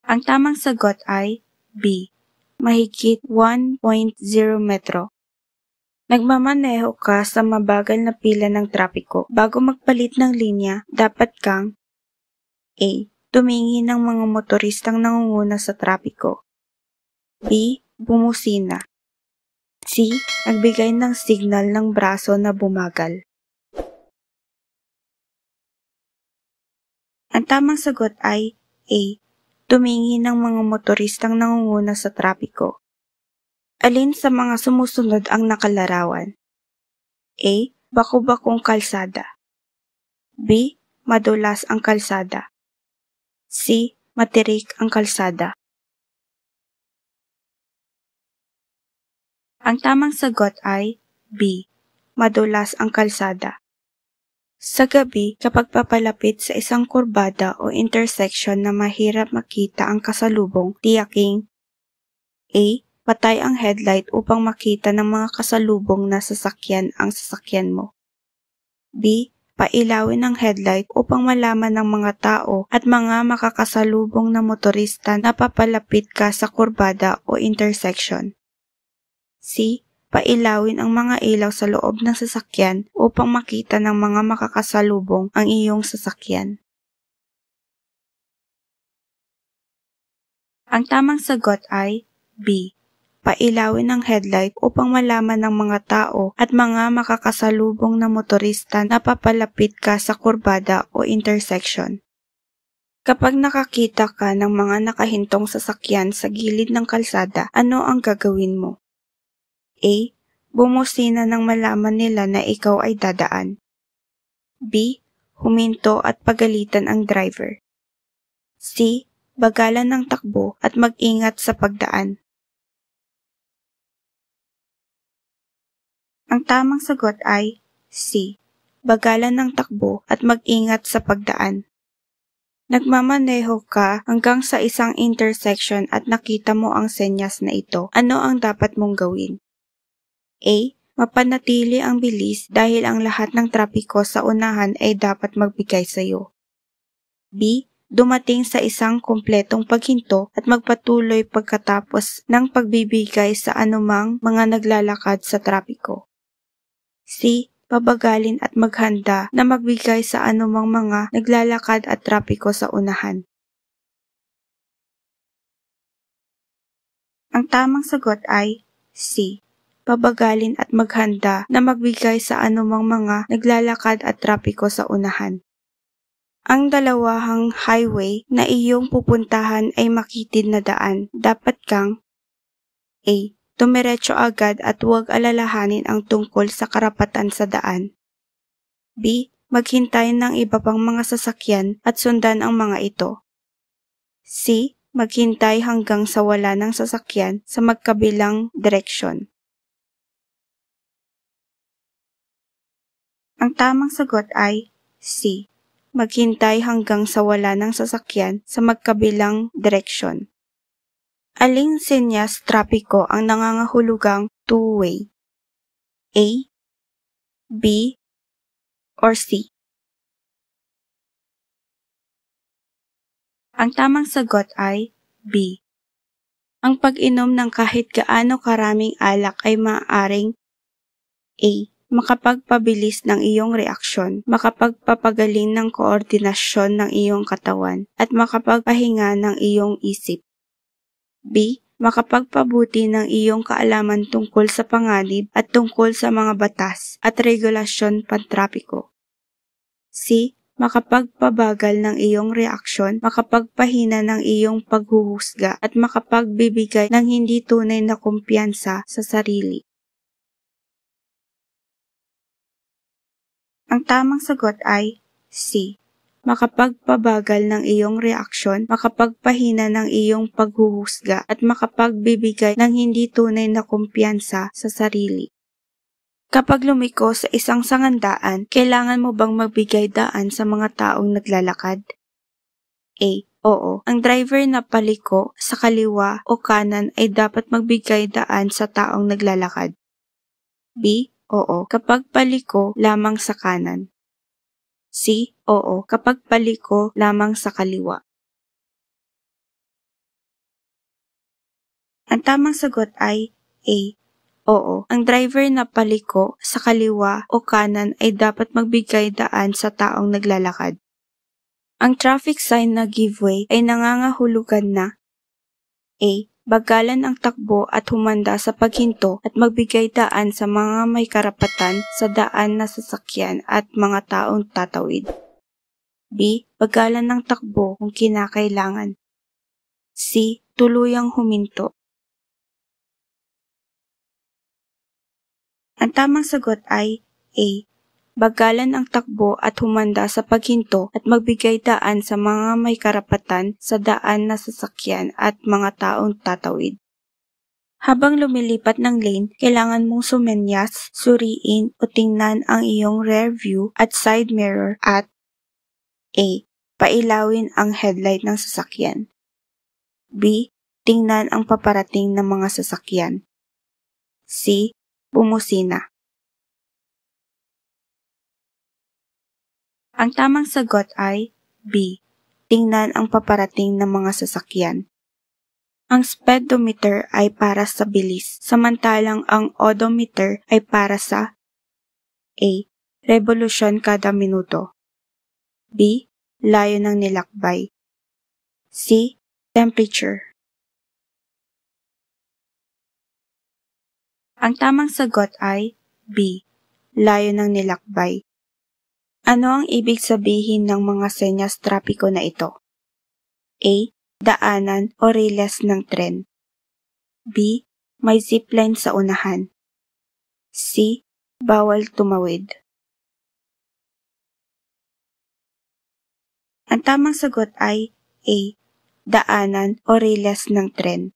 A: Ang tamang sagot ay B. Mahigit 1.0 metro. Nagmamaneho ka sa mabagal na pila ng trapiko. Bago magpalit ng linya, dapat kang A. Tumingin ng mga motoristang nangunguna sa trapiko. B. Bumusina. C. Nagbigay ng signal ng braso na bumagal. Ang tamang sagot ay A. Tumingin ng mga motoristang nangunguna sa trapiko. Alin sa mga sumusunod ang nakalarawan? A. Baku-bakong kalsada. B. Madulas ang kalsada. C. Matirik ang kalsada. Ang tamang sagot ay B. Madulas ang kalsada. Sa gabi, kapag papalapit sa isang kurbada o intersection na mahirap makita ang kasalubong, tiyaking A. Patay ang headlight upang makita ng mga kasalubong na sasakyan ang sasakyan mo. B. Pailawin ang headlight upang malaman ng mga tao at mga makakasalubong na motorista na papalapit ka sa kurbada o intersection. C. Pailawin ang mga ilaw sa loob ng sasakyan upang makita ng mga makakasalubong ang iyong sasakyan. Ang tamang sagot ay B. pailawin ng headlight upang malaman ng mga tao at mga makakasalubong na motorista na papalapit ka sa kurbada o intersection. Kapag nakakita ka ng mga nakahintong sasakyan sa gilid ng kalsada, ano ang gagawin mo? A. Bumusina nang malaman nila na ikaw ay dadaan. B. Huminto at pagalitan ang driver. C. Bagalan ng takbo at mag-ingat sa pagdaan. Ang tamang sagot ay C. Bagalan ng takbo at mag-ingat sa pagdaan. Nagmamaneho ka hanggang sa isang intersection at nakita mo ang senyas na ito. Ano ang dapat mong gawin? A. Mapanatili ang bilis dahil ang lahat ng trapiko sa unahan ay dapat magbigay sa iyo. B. Dumating sa isang kumpletong paghinto at magpatuloy pagkatapos ng pagbibigay sa anumang mga naglalakad sa trapiko. C. Pabagalin at maghanda na magbigay sa anumang mga naglalakad at trapiko sa unahan. Ang tamang sagot ay C. Pabagalin at maghanda na magbigay sa anumang mga naglalakad at trapiko sa unahan. Ang dalawahang highway na iyong pupuntahan ay makitid na daan. Dapat kang A. Dumiretso agad at huwag alalahanin ang tungkol sa karapatan sa daan. B. Maghintay ng iba pang mga sasakyan at sundan ang mga ito. C. Maghintay hanggang sa wala ng sasakyan sa magkabilang direksyon. Ang tamang sagot ay C. Maghintay hanggang sa wala ng sasakyan sa magkabilang direksyon. Aling senyas trapiko ang nangangahulugang two-way? A, B, or C? Ang tamang sagot ay B. Ang pag-inom ng kahit gaano karaming alak ay maaaring A. Makapagpabilis ng iyong reaksyon, makapagpapagaling ng koordinasyon ng iyong katawan, at makapagpahinga ng iyong isip. B. Makapagpabuti ng iyong kaalaman tungkol sa panganib at tungkol sa mga batas at regulasyon pantrapiko. C. Makapagpabagal ng iyong reaksyon, makapagpahina ng iyong paghuhusga, at makapagbibigay ng hindi tunay na kumpiyansa sa sarili. Ang tamang sagot ay C. Makapagpabagal ng iyong reaksyon, makapagpahina ng iyong paghuhusga, at makapagbibigay ng hindi tunay na kumpiyansa sa sarili. Kapag lumiko sa isang sangandaan, kailangan mo bang magbigay daan sa mga taong naglalakad? A. Oo. Ang driver na paliko sa kaliwa o kanan ay dapat magbigay daan sa taong naglalakad. B. Oo, kapag paliko lamang sa kanan. C. Oo, kapag paliko lamang sa kaliwa. Ang tamang sagot ay A. Oo, ang driver na paliko sa kaliwa o kanan ay dapat magbigay daan sa taong naglalakad. Ang traffic sign na give way ay nangangahulugan na A. Bagalan ang takbo at humanda sa paghinto at magbigay daan sa mga may karapatan sa daan na sasakyan at mga taong tatawid. B. Bagalan ng takbo kung kinakailangan. C. Tuluyang huminto. Ang tamang sagot ay A. Bagalan ang takbo at humanda sa paghinto at magbigay daan sa mga may karapatan sa daan na sasakyan at mga taong tatawid. Habang lumilipat ng lane, kailangan mong sumenyas, suriin o tingnan ang iyong rear view at side mirror at A. Pailawin ang headlight ng sasakyan. B. Tingnan ang paparating ng mga sasakyan. C. Bumusina. Ang tamang sagot ay B. Tingnan ang paparating ng mga sasakyan. Ang speedometer ay para sa bilis, samantalang ang odometer ay para sa A. Revolusyon kada minuto. B. Layo ng nilakbay. C. Temperature. Ang tamang sagot ay B. Layo ng nilakbay. Ano ang ibig sabihin ng mga senyas trapiko na ito? A. Daanan o riles ng tren. B. May zipline sa unahan. C. Bawal tumawid. Ang tamang sagot ay A. Daanan o riles ng tren.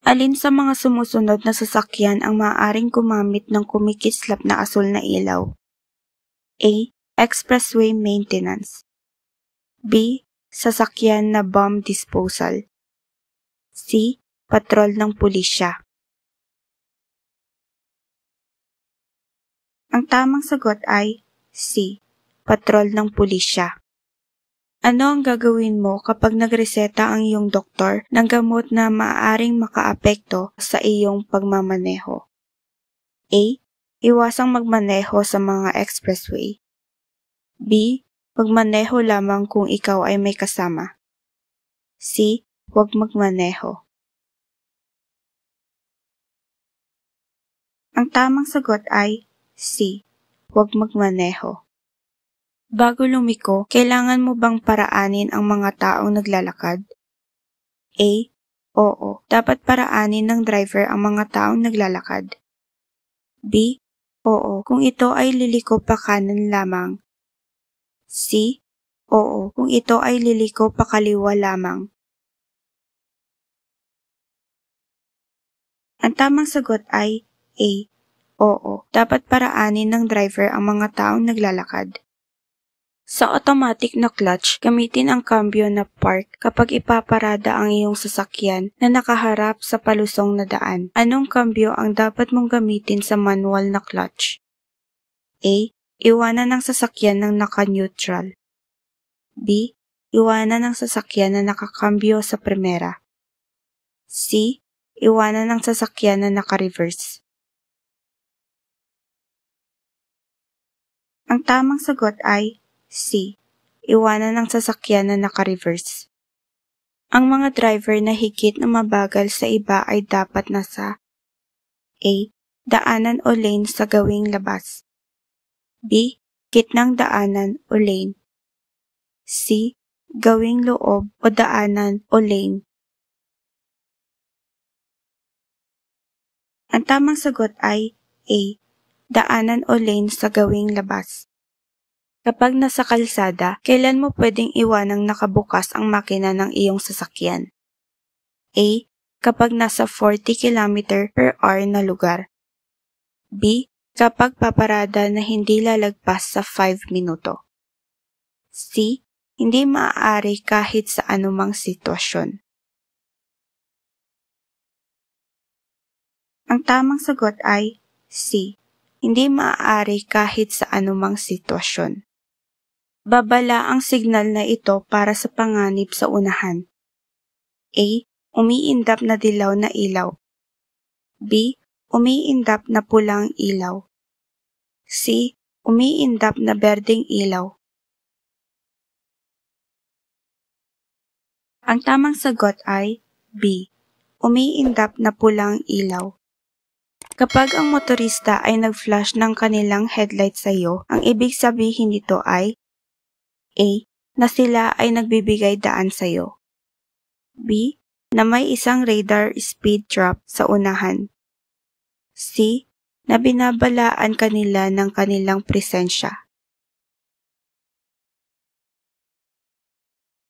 A: Alin sa mga sumusunod na sasakyan ang maaaring gumamit ng kumikislap na asul na ilaw? A. Expressway maintenance. B. Sasakyan na bomb disposal. C. Patrol ng pulisya. Ang tamang sagot ay C. Patrol ng pulisya. Ano ang gagawin mo kapag nagreseta ang iyong doktor ng gamot na maaaring makaapekto sa iyong pagmamaneho? A. Iwasang magmaneho sa mga expressway. B. Magmaneho lamang kung ikaw ay may kasama. C. Huwag magmaneho. Ang tamang sagot ay C. Huwag magmaneho. Bago lumiko, kailangan mo bang paraanin ang mga taong naglalakad? A. Oo, dapat paraanin ng driver ang mga taong naglalakad. B. Oo, kung ito ay liliko pa kanan lamang. C. Oo, kung ito ay liliko pa kaliwa lamang. Ang tamang sagot ay A. Oo, dapat paraanin ng driver ang mga taong naglalakad. Sa automatic na clutch, gamitin ang cambio na park kapag ipaparada ang iyong sasakyan na nakaharap sa palusong na daan. Anong cambio ang dapat mong gamitin sa manual na clutch? A. Iwanan ang sasakyan ng naka-neutral. B. Iwanan ang sasakyan na nakakambyo sa primera. C. Iwanan ang sasakyan na naka-reverse. Ang tamang sagot ay C. Iwanan ang sasakyan na naka-reverse. Ang mga driver na higit na mabagal sa iba ay dapat nasa A. Daanan o lane sa gawing labas. B. Gitnang daanan o lane. C. Gawing loob o daanan o lane. Ang tamang sagot ay A. Daanan o lane sa gawing labas. Kapag nasa kalsada, kailan mo pwedeng iwanang nakabukas ang makina ng iyong sasakyan? A. Kapag nasa 40 km/h na lugar. B. Kapag paparada na hindi lalagpas sa 5 minuto. C. Hindi maaari kahit sa anumang sitwasyon. Ang tamang sagot ay C. Hindi maaari kahit sa anumang sitwasyon. Babala ang signal na ito para sa panganib sa unahan. A. Umiindap na dilaw na ilaw. B. Umiindap na pulang ilaw. C. Umiindap na berdeng ilaw. Ang tamang sagot ay B. Umiindap na pulang ilaw. Kapag ang motorista ay nag-flash ng kanilang headlight sa iyo, ang ibig sabihin nito ay A. Na sila ay nagbibigay daan sa iyo. B. Na may isang radar speed drop sa unahan. C. Na binabalaan kanila ng kanilang presensya.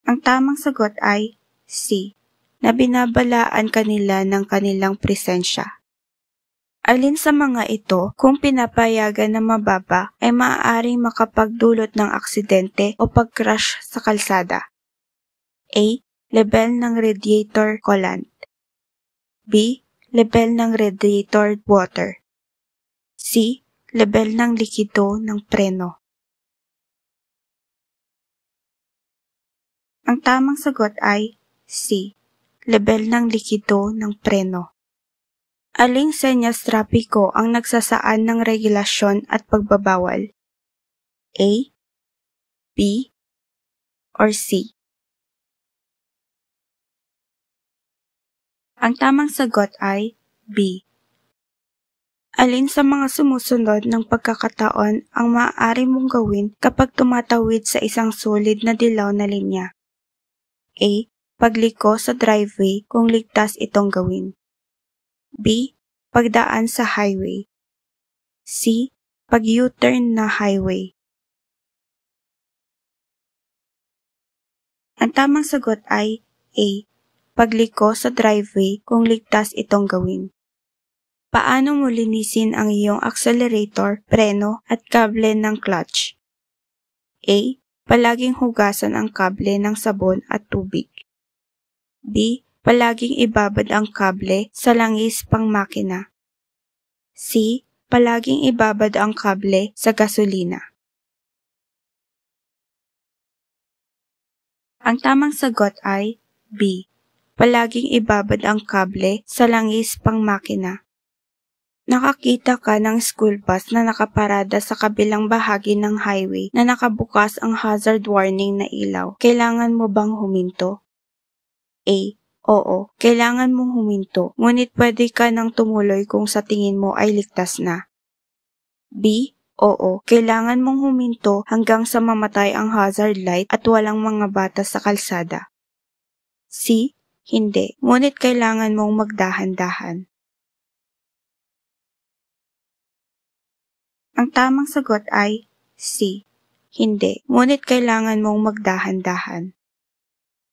A: Ang tamang sagot ay C. Na binabalaan kanila ng kanilang presensya. Alin sa mga ito, kung pinapayagan na mababa, ay maaaring makapagdulot ng aksidente o pag-crash sa kalsada? A. Level ng radiator coolant. B. Level ng radiator water. C. Level ng likido ng preno. Ang tamang sagot ay C. Level ng likido ng preno. Aling senyas trapiko ang nagsasaan ng regulasyon at pagbabawal? A. B. or C? Ang tamang sagot ay B. Alin sa mga sumusunod ng pagkakataon ang maaari mong gawin kapag tumatawid sa isang solid na dilaw na linya? A. Pagliko sa driveway kung ligtas itong gawin. B. Pagdaan sa highway. C. Pag-U-turn na highway. Ang tamang sagot ay A. Pagliko sa driveway kung ligtas itong gawin. Paano mo linisin ang iyong accelerator, preno at kable ng clutch? A. Palaging hugasan ang kable ng sabon at tubig. B. Palaging ibabad ang kable sa langis pang makina. C. Palaging ibabad ang kable sa gasolina. Ang tamang sagot ay B. Palaging ibabad ang kable sa langis pang makina. Nakakita ka ng school bus na nakaparada sa kabilang bahagi ng highway na nakabukas ang hazard warning na ilaw. Kailangan mo bang huminto? A. Oo, kailangan mong huminto, ngunit pwede ka nang tumuloy kung sa tingin mo ay ligtas na. B. Oo, kailangan mong huminto hanggang sa mamatay ang hazard light at walang mga bata sa kalsada. C. Hindi, ngunit kailangan mong magdahan-dahan. Ang tamang sagot ay C. Hindi, ngunit kailangan mong magdahan-dahan.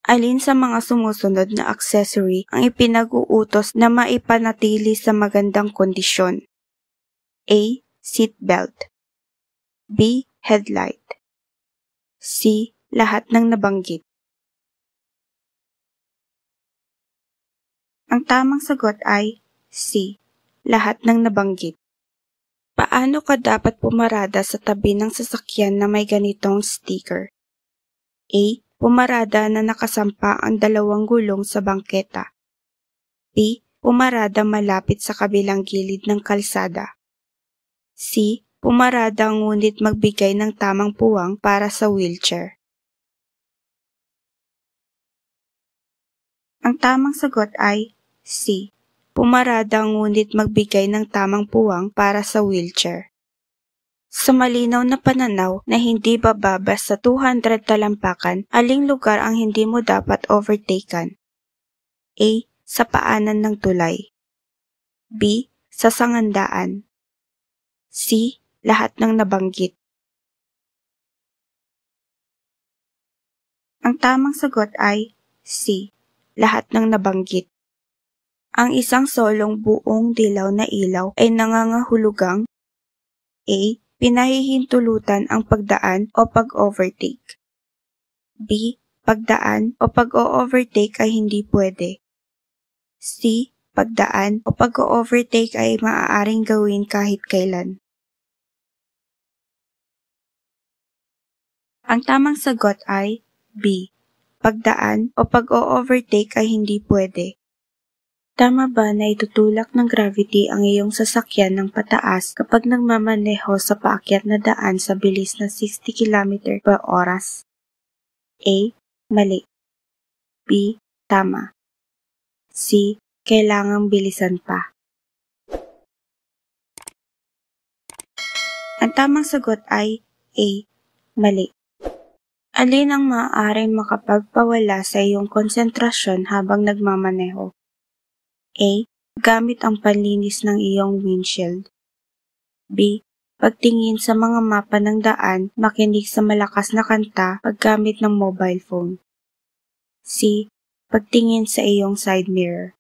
A: Alin sa mga sumusunod na accessory ang ipinag-uutos na maipanatili sa magandang kondisyon? A. Seatbelt. B. Headlight. C. Lahat ng nabanggit. Ang tamang sagot ay C. Lahat ng nabanggit. Paano ka dapat pumarada sa tabi ng sasakyan na may ganitong sticker? A. Pumarada na nakasampa ang dalawang gulong sa bangketa. B. Pumarada malapit sa kabilang gilid ng kalsada. C. Pumarada ngunit magbigay ng tamang puwang para sa wheelchair. Ang tamang sagot ay C. Pumarada ngunit magbigay ng tamang puwang para sa wheelchair. Sa malinaw na pananaw na hindi bababa sa 200 talampakan, aling lugar ang hindi mo dapat overtaken? A. Sa paanan ng tulay. B. Sa sangandaan. C. Lahat ng nabanggit. Ang tamang sagot ay C. Lahat ng nabanggit. Ang isang solong buong dilaw na ilaw ay nangangahulugang A. Pinahihintulutan ang pagdaan o pag-overtake. B. Pagdaan o pag-o-overtake ay hindi pwede. C. Pagdaan o pag-o-overtake ay maaaring gawin kahit kailan. Ang tamang sagot ay B. Pagdaan o pag-o-overtake ay hindi pwede. Tama ba na itutulak ng gravity ang iyong sasakyan ng pataas kapag nagmamaneho sa paakyat na daan sa bilis na 60 km per oras? A. Mali. B. Tama. C. Kailangang bilisan pa. Ang tamang sagot ay A. Mali. Alin ang maaaring makapagpawala sa iyong konsentrasyon habang nagmamaneho? A. Gamit ang panlinis ng iyong windshield. B. Pagtingin sa mga mapa ng daan, makinig sa malakas na kanta paggamit ng mobile phone. C. Pagtingin sa iyong side mirror.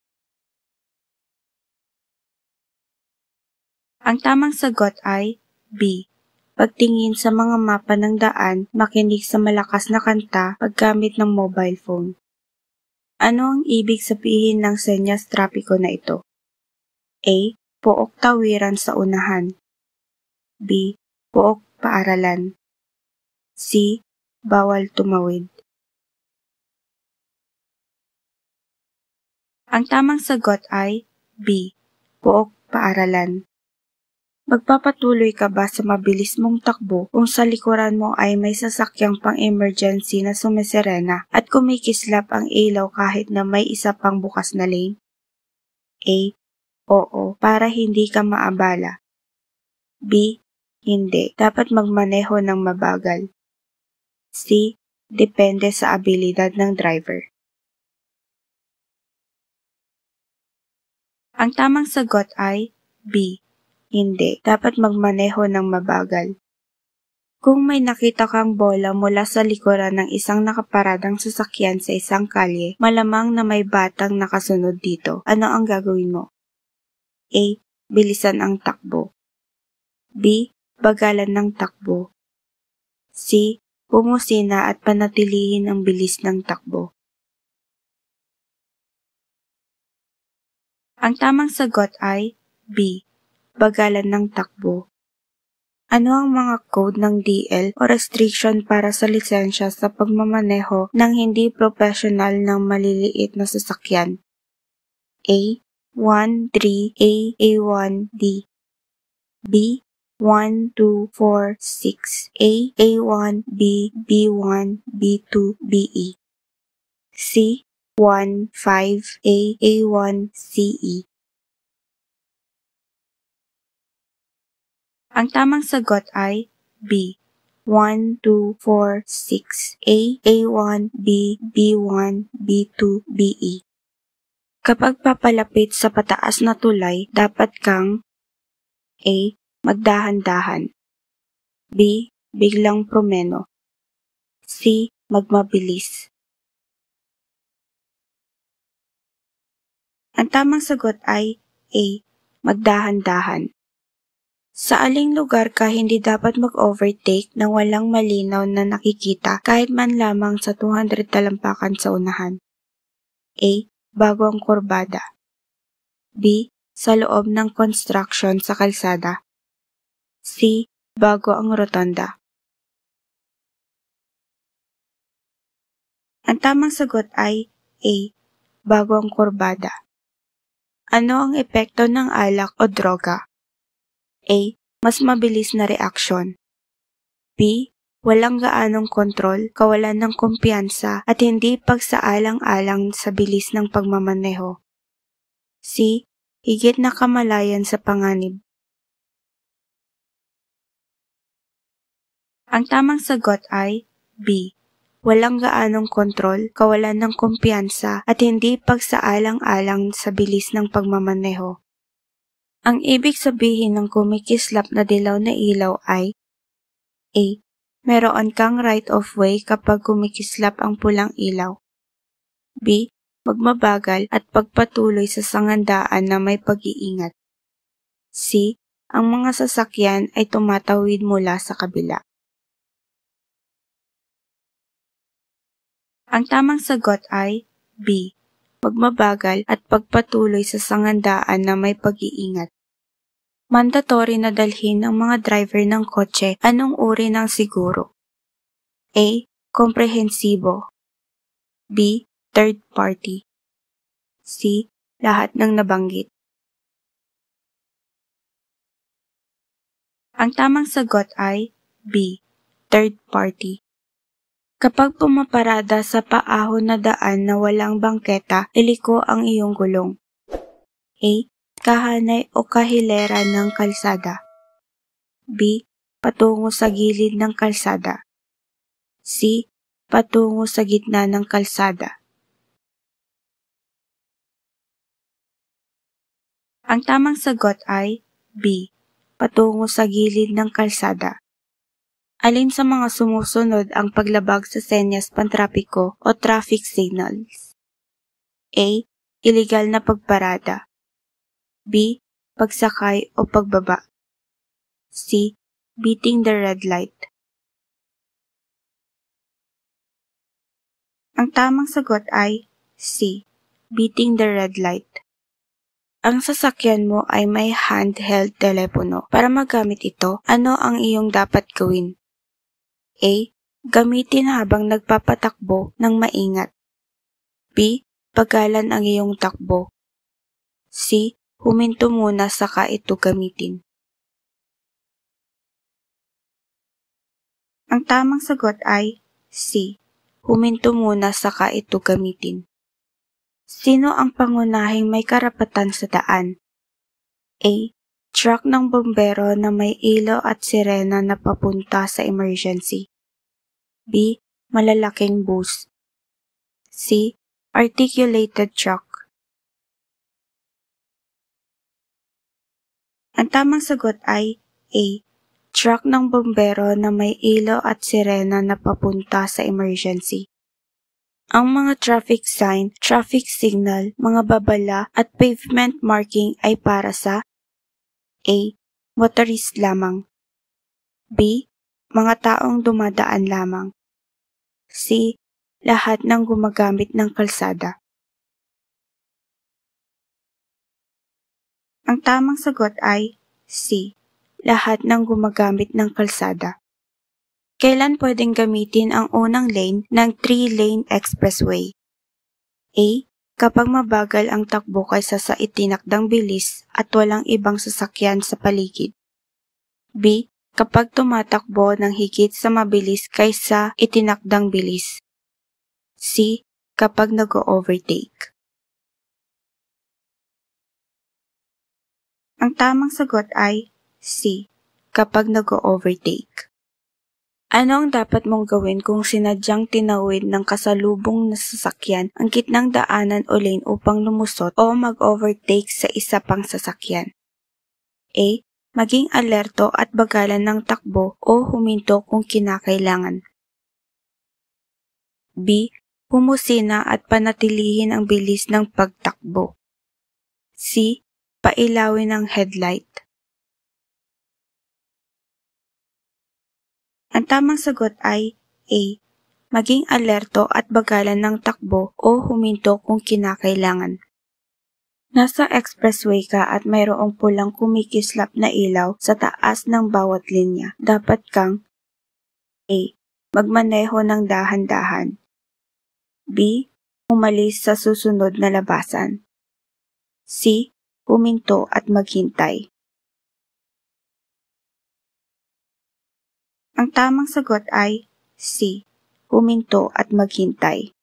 A: Ang tamang sagot ay B. Pagtingin sa mga mapa ng daan, makinig sa malakas na kanta paggamit ng mobile phone. Ano ang ibig sabihin ng senyas trapiko na ito? A. Pook tawiran sa unahan. B. Pook paaralan. C. Bawal tumawid. Ang tamang sagot ay B. Pook paaralan. Magpapatuloy ka ba sa mabilis mong takbo kung sa likuran mo ay may sasakyang pang-emergency na sumiserena at kumikislap ang ilaw kahit na may isa pang bukas na lane? A. Oo, para hindi ka maabala. B. Hindi. Dapat magmaneho ng mabagal. C. Depende sa abilidad ng driver. Ang tamang sagot ay B. Hindi. Dapat magmaneho ng mabagal. Kung may nakita kang bola mula sa likuran ng isang nakaparadang sasakyan sa isang kalye, malamang na may batang nakasunod dito. Ano ang gagawin mo? A. Bilisan ang takbo. B. Bagalan ng takbo. C. Bumusina at panatilihin ang bilis ng takbo. Ang tamang sagot ay B. Bagalan ng takbo. Ano ang mga code ng DL o restriction para sa lisensya sa pagmamaneho ng hindi professional ng maliliit na sasakyan? A. 1-3 A A1D. B. 1-2-4-6 A A1B B1 B2 BE. C. 1-5 A A1 CE. Ang tamang sagot ay B. 1-2-4-6 A A1B B1 B2 BE. Kapag papalapit sa pataas na tulay, dapat kang A. Magdahan-dahan. B. Biglang promeno. C. Magmabilis. Ang tamang sagot ay A. Magdahan-dahan. Sa aling lugar ka hindi dapat mag-overtake nang walang malinaw na nakikita kahit man lamang sa 200 talampakan sa unahan? A. Bago ang kurbada. B. Sa loob ng construction sa kalsada. C. Bago ang rotonda. Ang tamang sagot ay A. Bago ang kurbada. Ano ang epekto ng alak o droga? A. Mas mabilis na reaksyon. B. Walang gaanong kontrol, kawalan ng kumpiyansa at hindi pagsaalang-alang sa bilis ng pagmamaneho. C. Higit na kamalayan sa panganib. Ang tamang sagot ay B. Walang gaanong kontrol, kawalan ng kumpiyansa at hindi pagsaalang-alang sa bilis ng pagmamaneho. Ang ibig sabihin ng kumikislap na dilaw na ilaw ay A. Meron kang right of way kapag kumikislap ang pulang ilaw. B. Magmabagal at pagpatuloy sa sangandaan na may pag-iingat. C. Ang mga sasakyan ay tumatawid mula sa kabila. Ang tamang sagot ay B. Magmabagal at pagpatuloy sa sangandaan na may pag-iingat. Mandatory na dalhin ng mga driver ng kotse anong uri ng siguro? A. Komprehensibo. B. Third party. C. Lahat ng nabanggit. Ang tamang sagot ay B. Third party. Kapag pumaparada sa paahon na daan na walang bangketa, iliko ang iyong gulong. A. Kahanay o kahilera ng kalsada. B. Patungo sa gilid ng kalsada. C. Patungo sa gitna ng kalsada. Ang tamang sagot ay B. Patungo sa gilid ng kalsada. Alin sa mga sumusunod ang paglabag sa senyas pantrapiko o traffic signals? A. Illegal na pagparada. B. Pagsakay o pagbaba. C. Beating the red light. Ang tamang sagot ay C. Beating the red light. Ang sasakyan mo ay may handheld telepono. Para magamit ito, ano ang iyong dapat gawin? A. Gamitin habang nagpapatakbo ng maingat. B. Pagalan ang iyong takbo. C. Huminto muna saka ito gamitin. Ang tamang sagot ay C. Huminto muna saka ito gamitin. Sino ang pangunahing may karapatan sa daan? A. Truck ng bombero na may ilaw at sirena na papunta sa emergency. B. Malalaking bus. C. Articulated truck. Ang tamang sagot ay A. Truck ng bombero na may ilaw at sirena na papunta sa emergency. Ang mga traffic sign, traffic signal, mga babala at pavement marking ay para sa A. Motorist lamang. B. Mga taong dumadaan lamang. C. Lahat ng gumagamit ng kalsada. Ang tamang sagot ay C. Lahat ng gumagamit ng kalsada. Kailan pwedeng gamitin ang unang lane ng 3-lane expressway? A. Kapag mabagal ang takbo kaysa sa itinakdang bilis at walang ibang sasakyan sa paligid. B. Kapag tumatakbo ng higit sa mabilis kaysa itinakdang bilis. C. Kapag nag-overtake. Ang tamang sagot ay C. Kapag nag-overtake. Ano ang dapat mong gawin kung sinadyang tinawid ng kasalubong na sasakyan ang gitnang daanan o lane upang lumusot o mag-overtake sa isa pang sasakyan? A. Maging alerto at bagalan ng takbo o huminto kung kinakailangan. B. Humusina at panatilihin ang bilis ng pagtakbo. C. Pailawin ang headlight. Ang tamang sagot ay A. Maging alerto at bagalan ng takbo o huminto kung kinakailangan. Nasa expressway ka at mayroong pulang kumikislap na ilaw sa taas ng bawat linya. Dapat kang A. Magmaneho ng dahan-dahan. B. Umalis sa susunod na labasan. C. Huminto at maghintay. Ang tamang sagot ay C. Huminto at maghintay.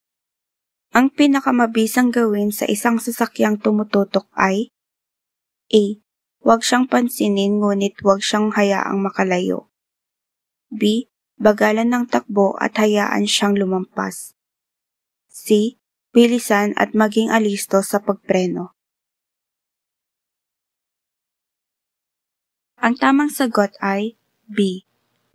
A: Ang pinakamabisang gawin sa isang sasakyang tumututok ay A. Huwag siyang pansinin ngunit huwag siyang hayaang makalayo. B. Bagalan ng takbo at hayaan siyang lumampas. C. Bilisan at maging alisto sa pagpreno. Ang tamang sagot ay B.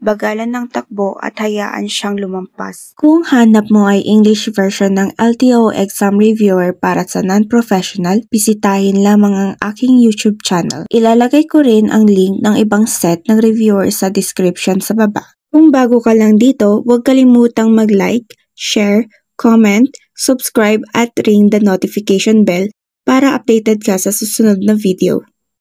A: Bagalan ng takbo at hayaan siyang lumampas. Kung hanap mo ay English version ng LTO Exam Reviewer para sa non-professional, bisitahin lamang ang aking YouTube channel. Ilalagay ko rin ang link ng ibang set ng reviewer sa description sa baba. Kung bago ka lang dito, huwag kalimutang mag-like, share, comment, subscribe at ring the notification bell para updated ka sa susunod na video.